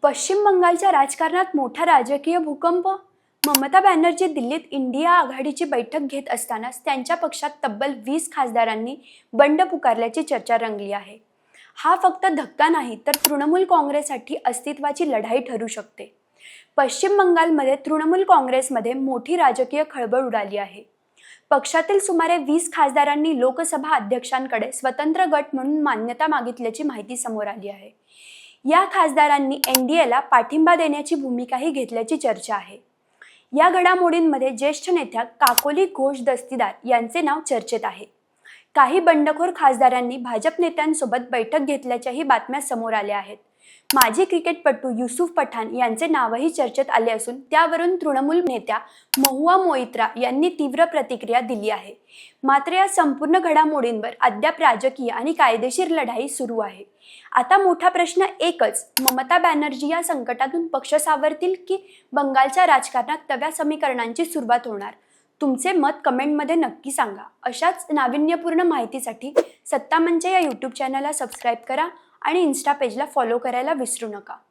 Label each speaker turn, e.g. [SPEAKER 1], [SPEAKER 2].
[SPEAKER 1] पश्चिम बंगालच्या राजकारणात मोठा राजकीय भूकंप. ममता बॅनर्जी दिल्लीत इंडिया आघाडीची बैठक घेत असतानाच त्यांच्या पक्षात तब्बल 20 खासदारांनी बंड पुकारल्याची चर्चा रंगली आहे. हा फक्त धक्का नाही तर तृणमूल काँग्रेससाठी अस्तित्वाची लढाई ठरू शकते. पश्चिम बंगालमध्ये तृणमूल काँग्रेसमध्ये मोठी राजकीय खळबळ उडाली आहे. पक्षातील सुमारे 20 खासदारांनी लोकसभा अध्यक्षांकडे स्वतंत्र गट म्हणून मान्यता मागितल्याची माहिती समोर आली आहे. या खासदारांनी एनडीएला पाठिंबा देण्याची भूमिकाही घेतल्याची चर्चा आहे. या घडामोडींमध्ये ज्येष्ठ नेत्या काकोली घोष दस्तीदार यांचे नाव चर्चेत आहे. काही बंडखोर खासदारांनी भाजप नेत्यांसोबत बैठक घेतल्याच्याही बातम्या समोर आल्या आहेत. माजी क्रिकेटपटू युसुफ पठाण यांचे नावही चर्चेत आले असून त्यावरून तृणमूल नेत्या महुआ मोइत्रा यांनी तीव्र प्रतिक्रिया दिली आहे. मात्र या संपूर्ण घडामोडींवर अद्याप राजकीय आणि कायदेशीर लढाई सुरू आहे. आता मोठा प्रश्न एकच, ममता बॅनर्जी या संकटातून पक्ष सावरतील की बंगालच्या राजकारणात नव्या समीकरणांची सुरुवात होणार? तुमचे मत कमेंटमध्ये नक्की सांगा. अशाच नाविन्यपूर्ण माहितीसाठी सत्ता मंच या यूट्यूब चॅनलला सबस्क्राईब करा आणि इन्स्टा पेजला फॉलो करायला विसरू नका.